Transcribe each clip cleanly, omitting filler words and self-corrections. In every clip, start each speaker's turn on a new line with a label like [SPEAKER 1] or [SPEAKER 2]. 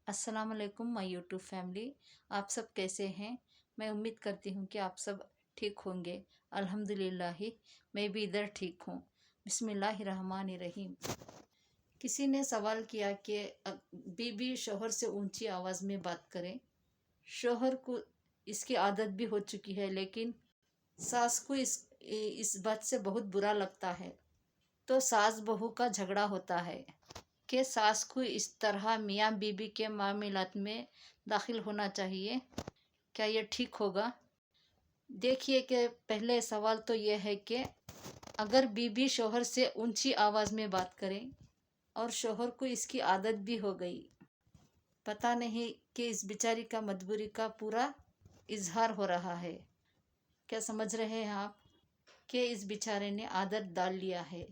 [SPEAKER 1] अस्सलाम वालेकुम my YouTube family. आप सब कैसे हैं? मैं उम्मीद करती हूँ कि आप सब ठीक होंगे। अल्हम्दुलिल्लाह ही मैं भी इधर ठीक हूँ। बिस्मिल्लाहिर्रहमानिर्रहीम। किसी ने सवाल किया कि बीबी शोहर से ऊंची आवाज़ में बात करें। शोहर को इसकी आदत भी हो चुकी है, लेकिन सास को इस बात से बहुत बुरा लगता है। तो सास बहू का झगड़ा होता है कि सास को इस तरह मियाँ बीबी के मामलात में दाखिल होना चाहिए। क्या ये ठीक होगा? देखिए कि पहले सवाल तो ये है कि अगर बीबी शोहर से ऊंची आवाज़ में बात करें और शोहर को इसकी आदत भी हो गई, पता नहीं कि इस बेचारी का मजबूरी का पूरा इजहार हो रहा है। क्या समझ रहे हैं आप कि इस बेचारे ने आदत डाल लिया है।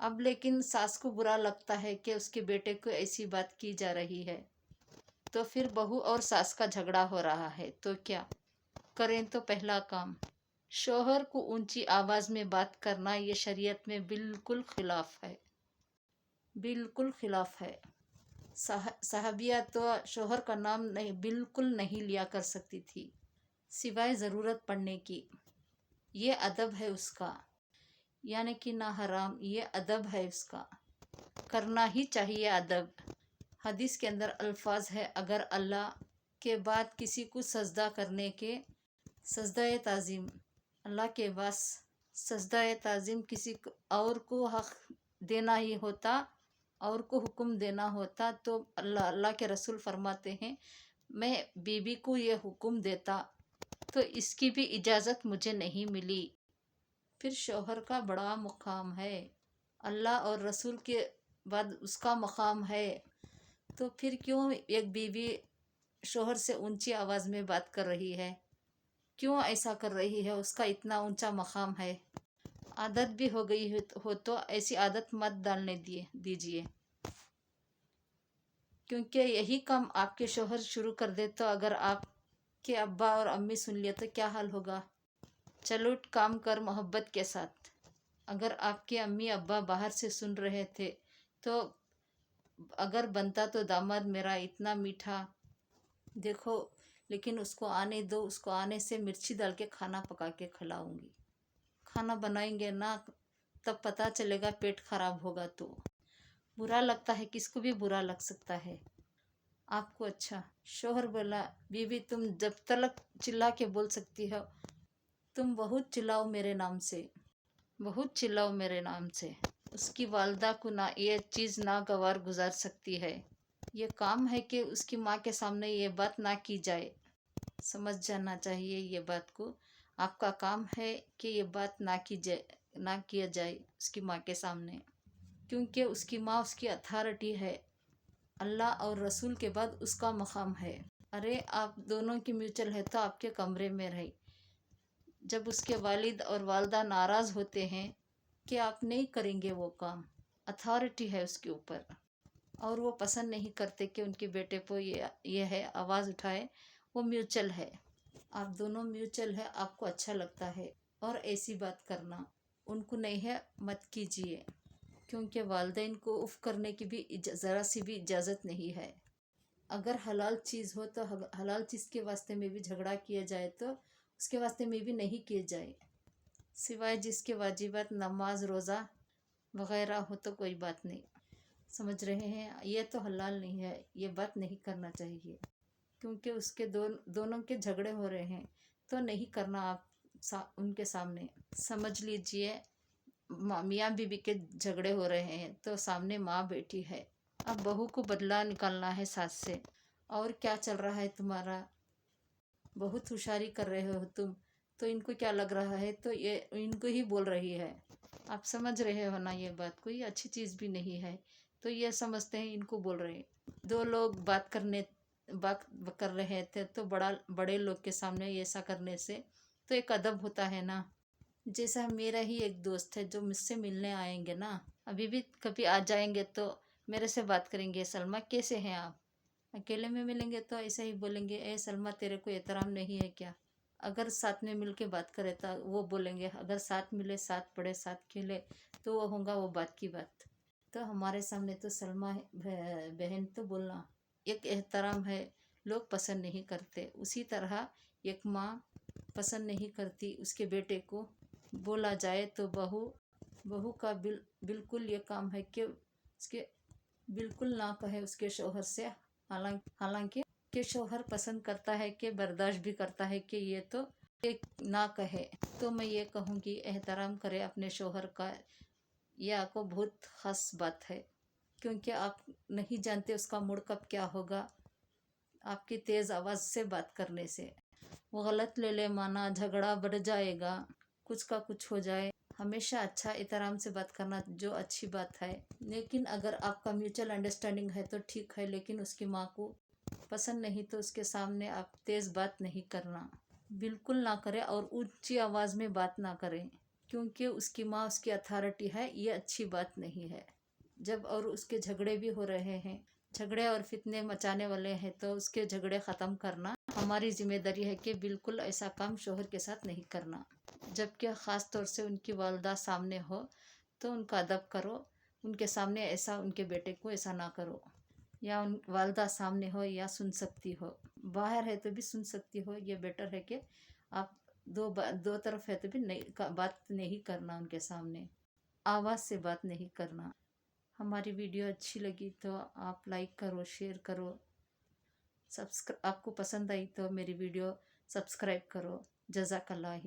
[SPEAKER 1] अब लेकिन सास को बुरा लगता है कि उसके बेटे को ऐसी बात की जा रही है, तो फिर बहू और सास का झगड़ा हो रहा है। तो क्या करें? तो पहला काम, शोहर को ऊंची आवाज़ में बात करना ये शरीयत में बिल्कुल खिलाफ है, बिल्कुल खिलाफ है। साहबिया तो शोहर का नाम नहीं, बिल्कुल नहीं लिया कर सकती थी सिवाय ज़रूरत पड़ने की। ये अदब है उसका, यानी कि ना हराम, ये अदब है उसका, करना ही चाहिए अदब। हदीस के अंदर अल्फाज है, अगर अल्लाह के बाद किसी को सजदा करने के, सजदा ताज़ीम, अल्लाह के पास सजदा ताज़ीम किसी और को हक देना ही होता, और को हुक्म देना होता, तो अल्लाह के रसूल फरमाते हैं मैं बीबी को ये हुक्म देता तो इसकी भी इजाज़त मुझे नहीं मिली। फिर शौहर का बड़ा मुकाम है, अल्लाह और रसूल के बाद उसका मकाम है, तो फिर क्यों एक बीवी शौहर से ऊंची आवाज़ में बात कर रही है? क्यों ऐसा कर रही है? उसका इतना ऊंचा मकाम है। आदत भी हो गई हो तो ऐसी आदत मत डालने दीजिए, क्योंकि यही काम आपके शौहर शुरू कर दे तो अगर आपके अब्बा और अम्मी सुन लिए तो क्या हाल होगा? चलो काम कर मोहब्बत के साथ। अगर आपके अम्मी अब्बा बाहर से सुन रहे थे तो अगर बनता तो दामाद मेरा इतना मीठा, देखो, लेकिन उसको आने दो, उसको आने से मिर्ची डाल के खाना पका के खिलाऊंगी। खाना बनाएंगे ना तब पता चलेगा पेट खराब होगा तो। बुरा लगता है, किसको भी बुरा लग सकता है। आपको अच्छा शोहर बोला, बीवी तुम जब तक चिल्ला के बोल सकती हो, तुम बहुत चिल्लाओ मेरे नाम से, बहुत चिल्लाओ मेरे नाम से। उसकी वालदा को ना ये चीज़ नागवार गुजार सकती है। ये काम है कि उसकी माँ के सामने ये बात ना की जाए। समझ जाना चाहिए ये बात को। आपका काम है कि ये बात ना किया जाए उसकी माँ के सामने, क्योंकि उसकी माँ उसकी अथॉरिटी है। अल्लाह और रसूल के बाद उसका मकाम है। अरे आप दोनों की म्यूचुअल है तो आपके कमरे में रहे। जब उसके वालिद और वालदा नाराज़ होते हैं कि आप नहीं करेंगे वो काम, अथॉरिटी है उसके ऊपर, और वो पसंद नहीं करते कि उनके बेटे को ये है आवाज़ उठाए, वो म्यूचुअल है। आप दोनों म्यूचुअल है, आपको अच्छा लगता है और ऐसी बात करना उनको नहीं है, मत कीजिए, क्योंकि वालिदैन को उफ़ करने की भी ज़रा सी भी इजाज़त नहीं है। अगर हलाल चीज़ हो तो हलाल चीज़ के वास्ते में भी झगड़ा किया जाए तो उसके वास्ते में भी नहीं किए जाए, सिवाय जिसके वाजिबात नमाज रोज़ा वगैरह हो तो कोई बात नहीं। समझ रहे हैं? ये तो हलाल नहीं है, ये बात नहीं करना चाहिए, क्योंकि उसके दोनों के झगड़े हो रहे हैं तो नहीं करना आप उनके सामने। समझ लीजिए मियाँ बीबी के झगड़े हो रहे हैं तो सामने माँ बैठी है, अब बहू को बदला निकालना है सास से। और क्या चल रहा है तुम्हारा? बहुत होशियारी कर रहे हो तुम, तो इनको क्या लग रहा है? तो ये इनको ही बोल रही है। आप समझ रहे हो ना ये बात? कोई अच्छी चीज़ भी नहीं है, तो ये समझते हैं इनको बोल रहे हैं। दो लोग बात कर रहे थे तो बड़े लोग के सामने ऐसा करने से तो एक अदब होता है ना। जैसा मेरा ही एक दोस्त है जो मुझसे मिलने आएंगे ना, अभी भी कभी आ जाएंगे तो मेरे से बात करेंगे, सलमा कैसे हैं आप? अकेले में मिलेंगे तो ऐसा ही बोलेंगे, ए सलमा तेरे को एहतराम नहीं है क्या? अगर साथ में मिल के बात करे तो वो बोलेंगे, अगर साथ मिले, साथ पढ़े, साथ खेले तो वो होगा वो बात की बात। तो हमारे सामने तो सलमा बहन तो बोलना, एक एहतराम है, लोग पसंद नहीं करते। उसी तरह एक माँ पसंद नहीं करती उसके बेटे को बोला जाए तो बहू का बिल्कुल ये काम है कि उसके बिल्कुल ना कहे उसके शौहर से। हालांकि के शौहर पसंद करता है कि बर्दाश्त भी करता है कि ये तो ये ना कहे। तो मैं ये कहूँगी एहतराम करे अपने शौहर का। यह आपको बहुत ख़ास बात है, क्योंकि आप नहीं जानते उसका मूड कब क्या होगा। आपकी तेज़ आवाज़ से बात करने से वो गलत ले ले माना, झगड़ा बढ़ जाएगा, कुछ का कुछ हो जाए। हमेशा अच्छा एहतराम से बात करना जो अच्छी बात है। लेकिन अगर आपका म्यूचुअल अंडरस्टैंडिंग है तो ठीक है, लेकिन उसकी माँ को पसंद नहीं तो उसके सामने आप तेज़ बात नहीं करना, बिल्कुल ना करें। और ऊंची आवाज़ में बात ना करें, क्योंकि उसकी माँ उसकी अथॉरिटी है, ये अच्छी बात नहीं है। जब और उसके झगड़े भी हो रहे हैं, झगड़े और फितने मचाने वाले हैं, तो उसके झगड़े ख़त्म करना हमारी जिम्मेदारी है कि बिल्कुल ऐसा काम शौहर के साथ नहीं करना। जबकि ख़ास तौर से उनकी वालदा सामने हो तो उनका अदब करो, उनके सामने ऐसा उनके बेटे को ऐसा ना करो। या उन वालदा सामने हो या सुन सकती हो, बाहर है तो भी सुन सकती हो। ये बेटर है कि आप दो तरफ है तो भी नहीं बात नहीं करना, उनके सामने आवाज़ से बात नहीं करना। हमारी वीडियो अच्छी लगी तो आप लाइक करो, शेयर करो, आपको पसंद आई तो मेरी वीडियो सब्सक्राइब करो। जज़ाकल्लाह।